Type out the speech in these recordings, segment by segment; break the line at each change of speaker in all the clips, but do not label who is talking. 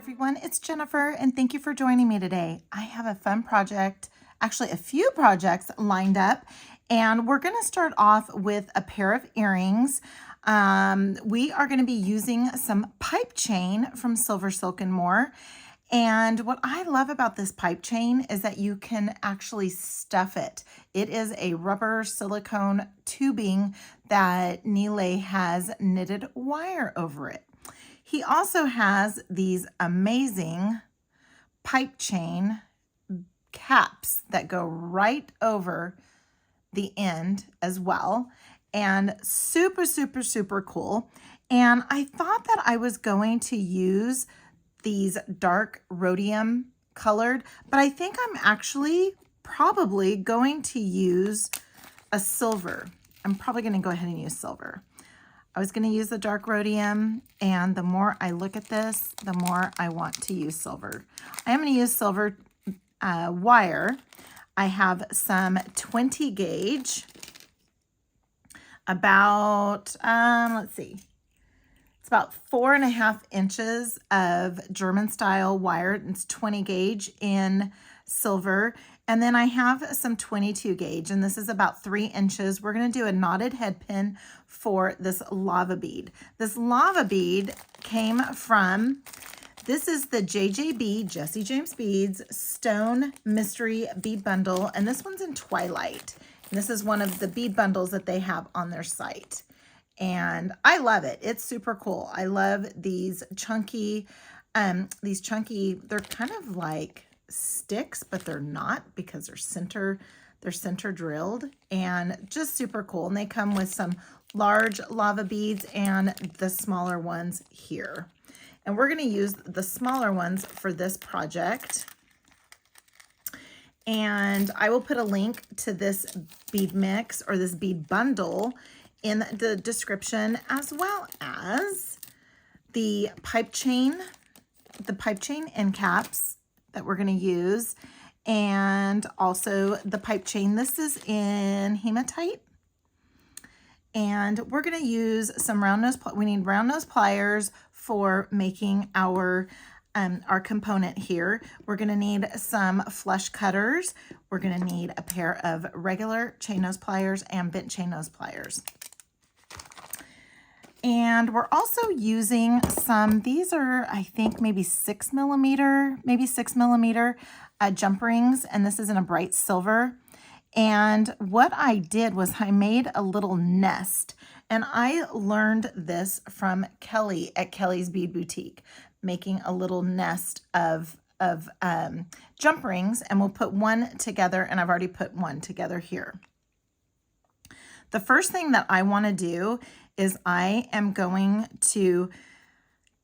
everyone, it's Jennifer and thank you for joining me today. I have a fun project, actually a few projects lined up, and we're going to start off with a pair of earrings. We are going to be using some pipe chain from SilverSilk and More. And what I love about this pipe chain is that you can actually stuff it. It is a rubber silicone tubing that Neil has knitted wire over it. He also has these amazing pipe chain caps that go right over the end as well, and super, super, super cool. And I thought that I was going to use these dark rhodium colored, but I think I'm actually probably going to use a silver. I'm probably going to go ahead and use silver. I was going to use the dark rhodium, and the more I look at this, the more I want to use silver. I am going to use silver wire. I have some 20 gauge, about, let's see, it's about 4.5 inches of German style wire. It's 20 gauge in silver. And then I have some 22 gauge, and this is about 3 inches. We're going to do a knotted head pin for this lava bead. This lava bead came from, this is the JJB, Jesse James Beads, Stone Mystery Bead Bundle, and this one's in Twilight. And this is one of the bead bundles that they have on their site. And I love it. It's super cool. I love these chunky, they're kind of like sticks, but they're not because they're center drilled, and just super cool. And they come with some large lava beads and the smaller ones here. And we're going to use the smaller ones for this project. And I will put a link to this bead mix or this bead bundle in the description, as well as the pipe chain end caps that we're going to use, and also the pipe chain. This is in hematite, and we're going to use some round nose. We need round nose pliers for making our component here. We're going to need some flush cutters. We're going to need a pair of regular chain nose pliers and bent chain nose pliers. And we're also using some, these are, I think, maybe 6 millimeter jump rings. And this is in a bright silver. And what I did was I made a little nest. And I learned this from Kelly at Kelly's Bead Boutique, making a little nest of jump rings. And we'll put one together. And I've already put one together here. The first thing that I want to do is I am going to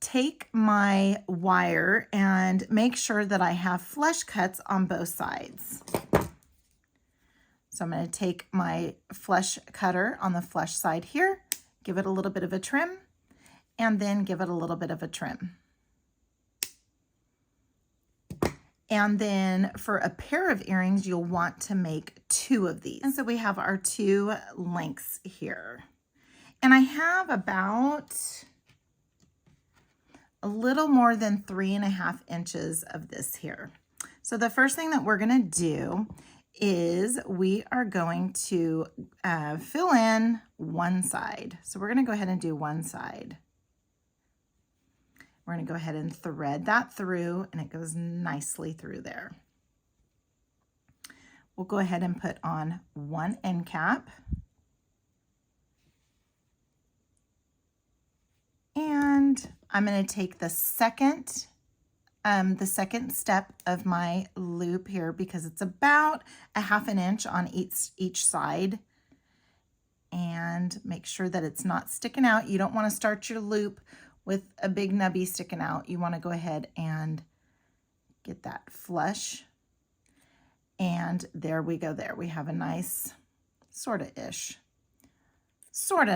take my wire and make sure that I have flush cuts on both sides. So I'm going to take my flush cutter on the flush side here, give it a little bit of a trim, and then give it a little bit of a trim. And then for a pair of earrings, you'll want to make 2 of these. And so we have our 2 lengths here. And I have about a little more than 3.5 inches of this here. So the first thing that we're going to do is we are going to fill in one side. So we're going to go ahead and do one side. We're going to go ahead and thread that through, and it goes nicely through there. We'll go ahead and put on one end cap. And I'm going to take the second step of my loop here, because it's about a 1/2 inch on each side, and make sure that it's not sticking out. You don't want to start your loop with a big nubby sticking out. You want to go ahead and get that flush. And there we go. There we have a nice sort of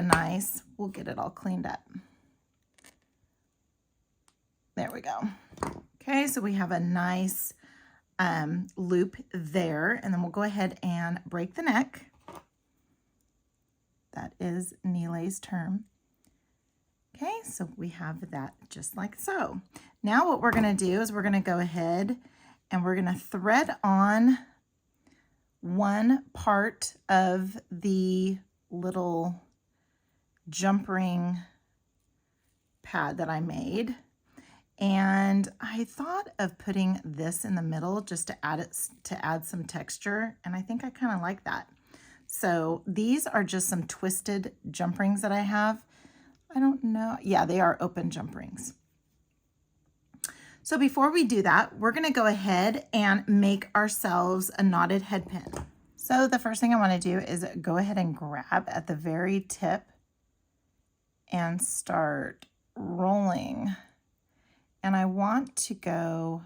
nice. We'll get it all cleaned up. There we go. Okay, so we have a nice loop there, and then we'll go ahead and break the neck. That is Neelay's term. Okay, so we have that just like so. Now what we're going to do is we're going to go ahead and we're going to thread on one part of the little jump ring pad that I made. And I thought of putting this in the middle just to add some texture, and I think I kind of like that. So these are just some twisted jump rings that I have. I don't know. Yeah, they are open jump rings. So before we do that, we're going to go ahead and make ourselves a knotted head pin. So the first thing I want to do is go ahead and grab at the very tip and start rolling. And I want to go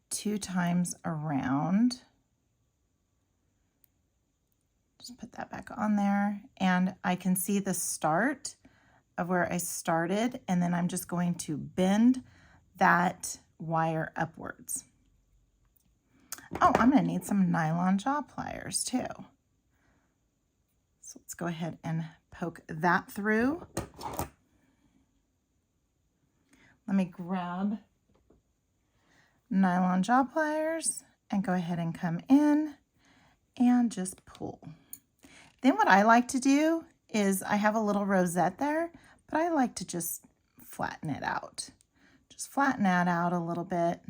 2 times around. Just put that back on there. And I can see the start of where I started, and then I'm just going to bend that wire upwards. Oh, I'm going to need some nylon jaw pliers too. So let's go ahead and poke that through. Let me grab nylon jaw pliers and go ahead and come in and just pull. Then what I like to do is I have a little rosette there, but I like to just flatten it out. Just flatten that out a little bit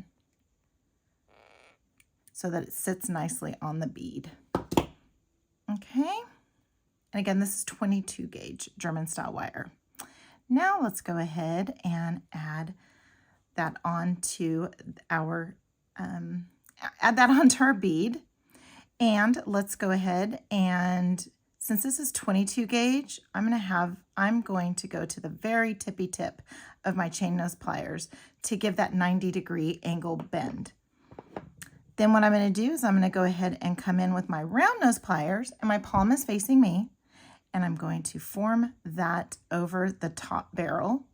so that it sits nicely on the bead. Okay. And again, this is 22 gauge German style wire. Now let's go ahead and add that onto our bead. And let's go ahead and, since this is 22 gauge, I'm going to go to the very tippy tip of my chain nose pliers to give that 90-degree angle bend. Then what I'm going to do is I'm going to go ahead and come in with my round nose pliers, and my palm is facing me, and I'm going to form that over the top barrel.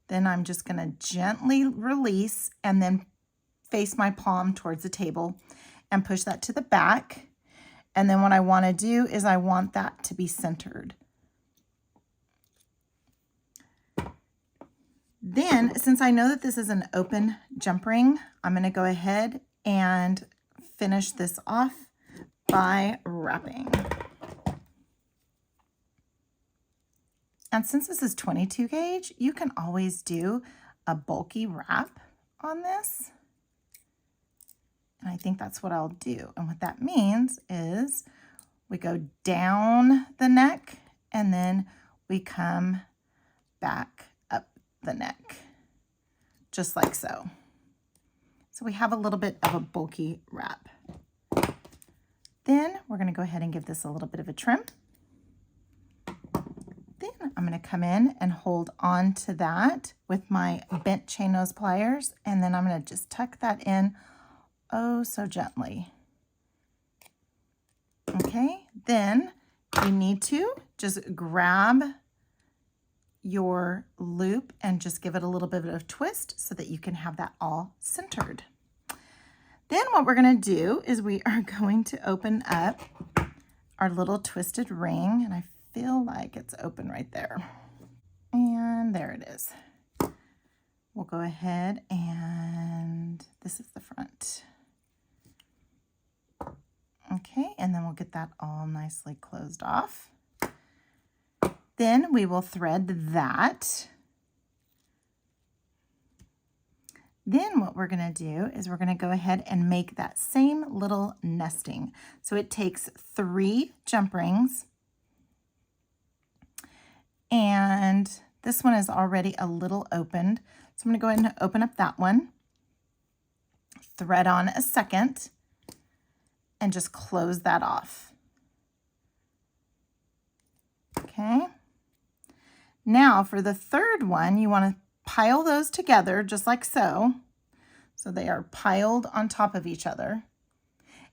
Then I'm just going to gently release and then face my palm towards the table and push that to the back. And then what I want to do is I want that to be centered. Then, since I know that this is an open jump ring, I'm going to go ahead and finish this off by wrapping. And since this is 22 gauge, you can always do a bulky wrap on this. And I think that's what I'll do. And what that means is we go down the neck and then we come back up the neck, just like so. So we have a little bit of a bulky wrap. Then we're going to go ahead and give this a little bit of a trim. Then I'm going to come in and hold on to that with my bent chain nose pliers, and then I'm going to just tuck that in oh so gently. Okay, then you need to just grab your loop and just give it a little bit of a twist so that you can have that all centered. Then what we're going to do is we are going to open up our little twisted ring, and I feel like it's open right there. And there it is. We'll go ahead and this is the front. Okay, and then we'll get that all nicely closed off. Then we will thread that. Then what we're going to do is we're going to go ahead and make that same little nesting. So it takes 3 jump rings. And this one is already a little opened. So I'm going to go ahead and open up that one. Thread on a second. And just close that off. Okay. Now for the third one, you want to pile those together just like so. So they are piled on top of each other.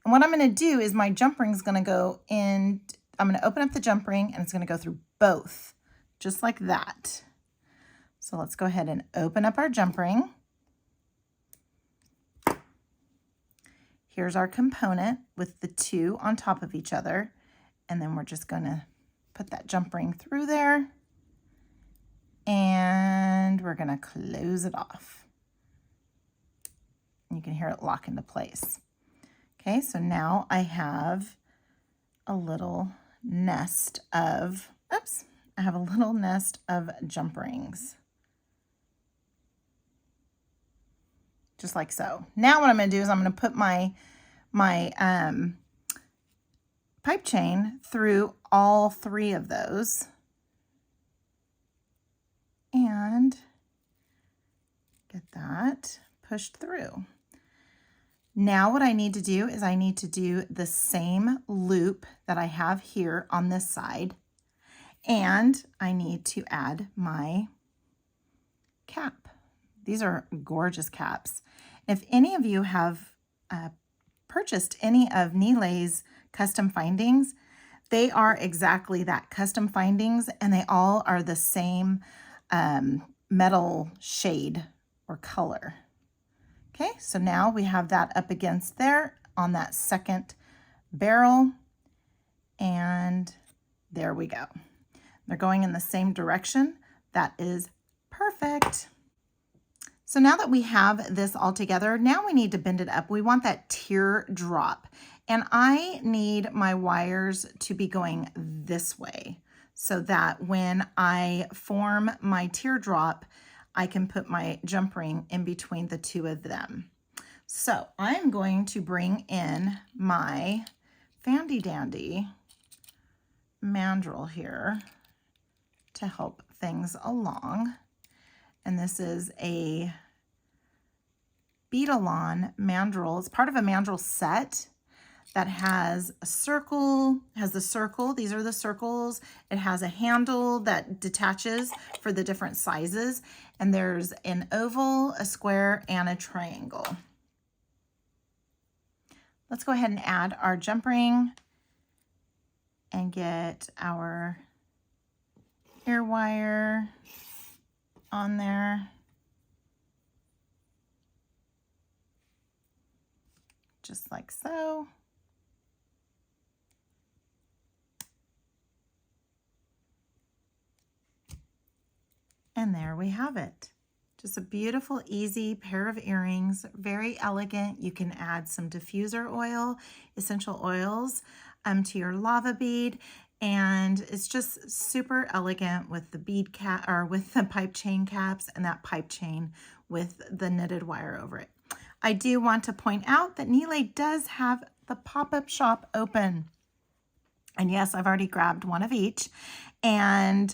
And what I'm going to do is my jump ring is going to go in, I'm going to open up the jump ring and it's going to go through both, just like that. So let's go ahead and open up our jump ring. Here's our component with the 2 on top of each other. And then we're just going to put that jump ring through there. and we're going to close it off. You can hear it lock into place. Okay, so now I have a little nest of, I have a little nest of jump rings. Just like so. Now what I'm going to do is I'm going to put my pipe chain through all 3 of those. And get that pushed through. Now what I need to do is I need to do the same loop that I have here on this side, and I need to add my cap. These are gorgeous caps. If any of you have purchased any of Nilay's custom findings, they are exactly that, custom findings, and they all are the same metal shade or color. Okay, so now we have that up against there on that second barrel, and there we go. They're going in the same direction. That is perfect. So now that we have this all together, now we need to bend it up. We want that teardrop, and I need my wires to be going this way so that when I form my teardrop, I can put my jump ring in between the 2 of them. So I'm going to bring in my Fandy Dandy mandrel here to help things along. And this is a Beadalon mandrel. It's part of a mandrel set that has a circle, has the circle. These are the circles. It has a handle that detaches for the different sizes. And there's an oval, a square, and a triangle. Let's go ahead and add our jump ring and get our ear wire on there. Just like so. And there we have it. Just a beautiful, easy pair of earrings, very elegant. You can add some diffuser oil, essential oils to your lava bead, and it's just super elegant with the bead cap, or with the pipe chain caps, and that pipe chain with the knitted wire over it. I do want to point out that Nilay does have the pop-up shop open. And yes, I've already grabbed one of each. And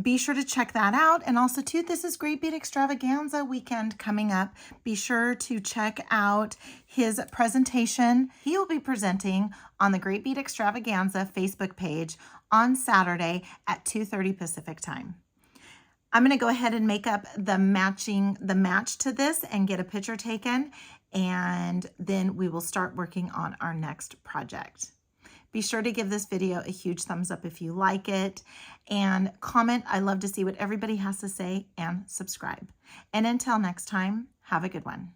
be sure to check that out. And also too, this is Great Bead Extravaganza weekend coming up. Be sure to check out his presentation. He will be presenting on the Great Bead Extravaganza Facebook page on Saturday at 2:30 Pacific time. I'm going to go ahead and make up the match to this and get a picture taken, and then we will start working on our next project. Be sure to give this video a huge thumbs up if you like it, and comment. I love to see what everybody has to say, and subscribe. And until next time, have a good one.